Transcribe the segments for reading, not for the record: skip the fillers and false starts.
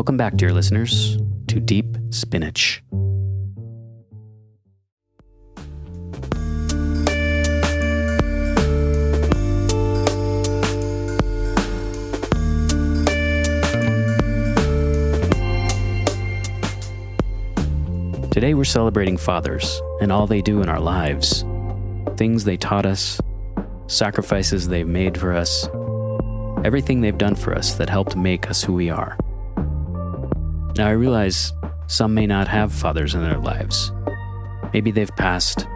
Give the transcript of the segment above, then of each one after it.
Welcome back, dear listeners, to Deep Spinach. Today we're celebrating fathers and all they do in our lives. Things they taught us, sacrifices they've made for us, everything they've done for us that helped make us who we are. Now I realize some may not have fathers in their lives. Maybe they've passed,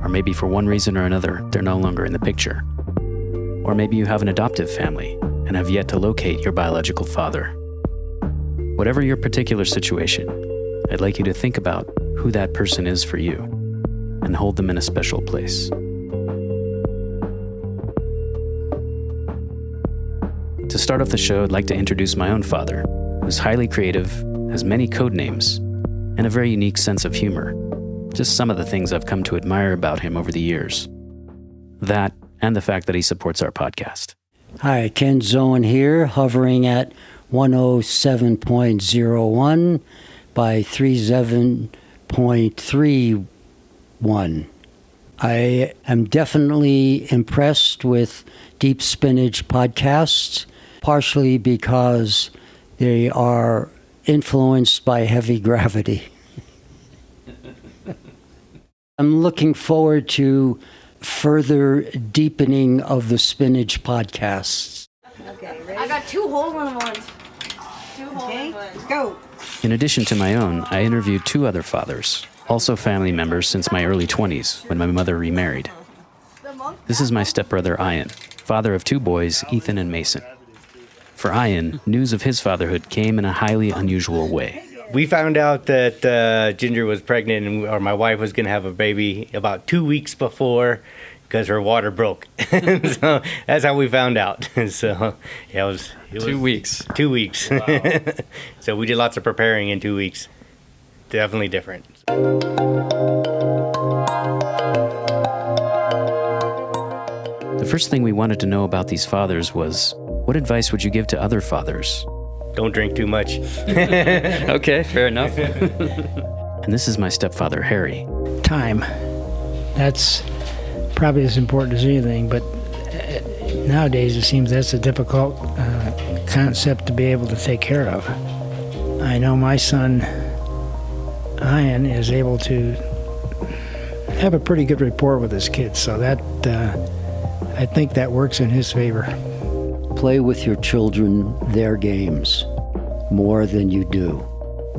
or maybe for one reason or another, they're no longer in the picture. Or maybe you have an adoptive family and have yet to locate your biological father. Whatever your particular situation, I'd like you to think about who that person is for you and hold them in a special place. To start off the show, I'd like to introduce my own father, who's highly creative, has many code names, and a very unique sense of humor. Just some of the things I've come to admire about him over the years. That, and the fact that he supports our podcast. Hi, Ken Zoen here, hovering at 107.01 by 37.31. I am definitely impressed with Deep Spinach podcasts, partially because they are influenced by heavy gravity. I'm looking forward to further deepening of the Spinach podcasts. Okay, ready? I got 2 hole-in-ones. 2 hole-in-ones. Go! In addition to my own, I interviewed 2 other fathers, also family members since my early 20s, when my mother remarried. This is my stepbrother Ian, father of 2 boys, Ethan and Mason. For Ian, news of his fatherhood came in a highly unusual way. We found out that Ginger was pregnant, or my wife was going to have a baby about 2 weeks before, because her water broke. So that's how we found out. So yeah, it was 2 weeks. 2 weeks. Wow. So we did lots of preparing in 2 weeks. Definitely different. The first thing we wanted to know about these fathers was, what advice would you give to other fathers? Don't drink too much. Okay, fair enough. And this is my stepfather, Harry. Time. That's probably as important as anything, but nowadays it seems that's a difficult concept to be able to take care of. I know my son, Ian, is able to have a pretty good rapport with his kids, so that I think that works in his favor. Play with your children their games more than you do.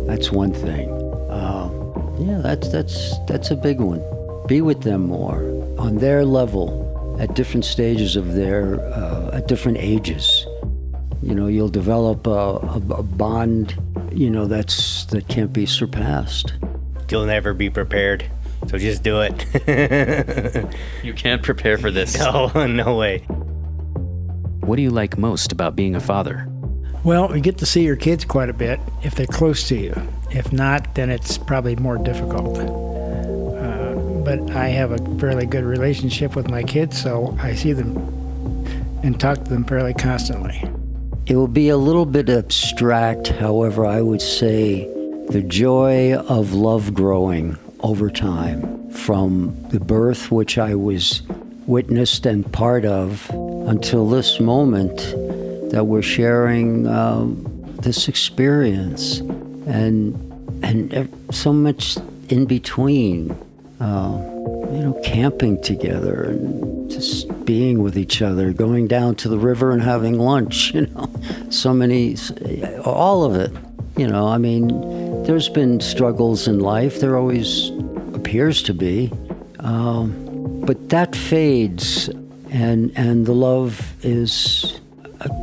That's one thing. That's a big one. Be with them more on their level at different stages of their at different ages. You know, you'll develop a bond. You know, that can't be surpassed. You'll never be prepared, so just do it. You can't prepare for this. No way. What do you like most about being a father? Well, you get to see your kids quite a bit if they're close to you. If not, then it's probably more difficult. But I have a fairly good relationship with my kids, so I see them and talk to them fairly constantly. It will be a little bit abstract, however, I would say the joy of love growing over time from the birth which I was witnessed and part of until this moment that we're sharing this experience and so much in between. Camping together and just being with each other, going down to the river and having lunch, so many, all of it. There's been struggles in life. There always appears to be. But that fades and the love is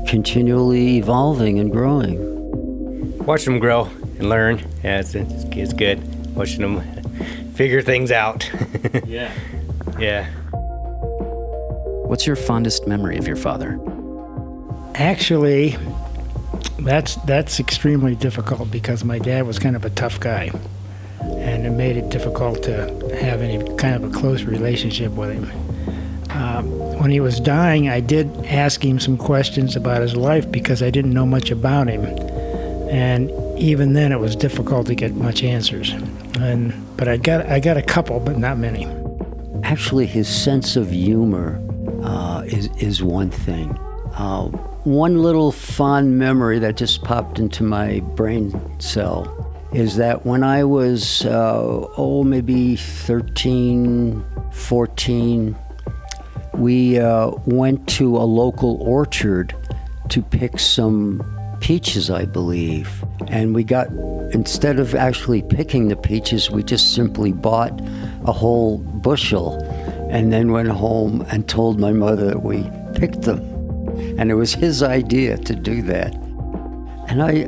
continually evolving and growing. Watch them grow and learn. Yeah, it's good. Watching them figure things out. Yeah. Yeah. What's your fondest memory of your father? Actually, that's extremely difficult because my dad was kind of a tough guy, and it made it difficult to have any kind of a close relationship with him. When he was dying, I did ask him some questions about his life because I didn't know much about him. And even then, it was difficult to get much answers. But I got a couple, but not many. Actually, his sense of humor is one thing. One little fond memory that just popped into my brain cell is that when I was, maybe 13, 14, we went to a local orchard to pick some peaches, I believe. And instead of actually picking the peaches, we just simply bought a whole bushel and then went home and told my mother that we picked them. And it was his idea to do that. And I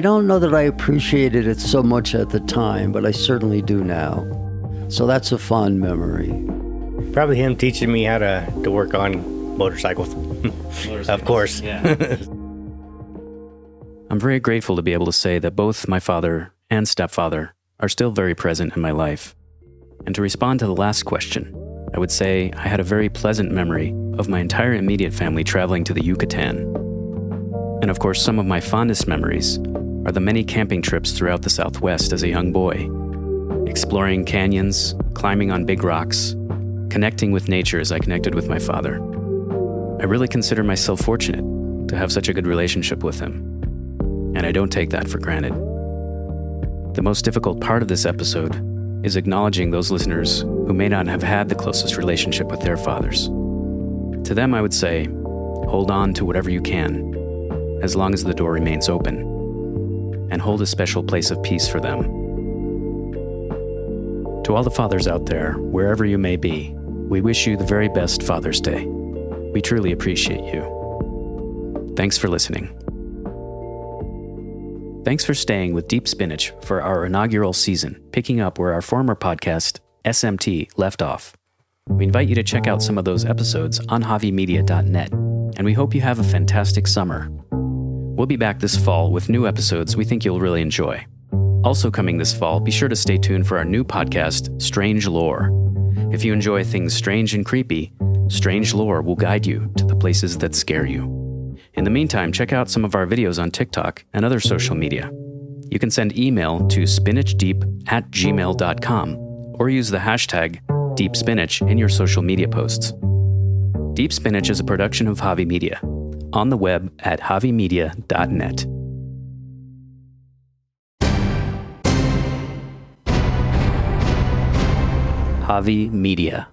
don't know that I appreciated it so much at the time, but I certainly do now. So that's a fond memory. Probably him teaching me how to work on motorcycles. Of course. Yeah. I'm very grateful to be able to say that both my father and stepfather are still very present in my life. And to respond to the last question, I would say I had a very pleasant memory of my entire immediate family traveling to the Yucatan. And of course, some of my fondest memories are the many camping trips throughout the Southwest as a young boy, exploring canyons, climbing on big rocks, connecting with nature as I connected with my father. I really consider myself fortunate to have such a good relationship with him, and I don't take that for granted. The most difficult part of this episode is acknowledging those listeners who may not have had the closest relationship with their fathers. To them, I would say, hold on to whatever you can, as long as the door remains open, and hold a special place of peace for them. To all the fathers out there, wherever you may be, we wish you the very best Father's Day. We truly appreciate you. Thanks for listening. Thanks for staying with Deep Spinach for our inaugural season, picking up where our former podcast, SMT, left off. We invite you to check out some of those episodes on javimedia.net, and we hope you have a fantastic summer. We'll be back this fall with new episodes we think you'll really enjoy. Also coming this fall, be sure to stay tuned for our new podcast, Strange Lore. If you enjoy things strange and creepy, Strange Lore will guide you to the places that scare you. In the meantime, check out some of our videos on TikTok and other social media. You can send email to spinachdeep@gmail.com or use the hashtag DeepSpinach in your social media posts. Deep Spinach is a production of Javi Media, on the web at javimedia.net. Javi Media.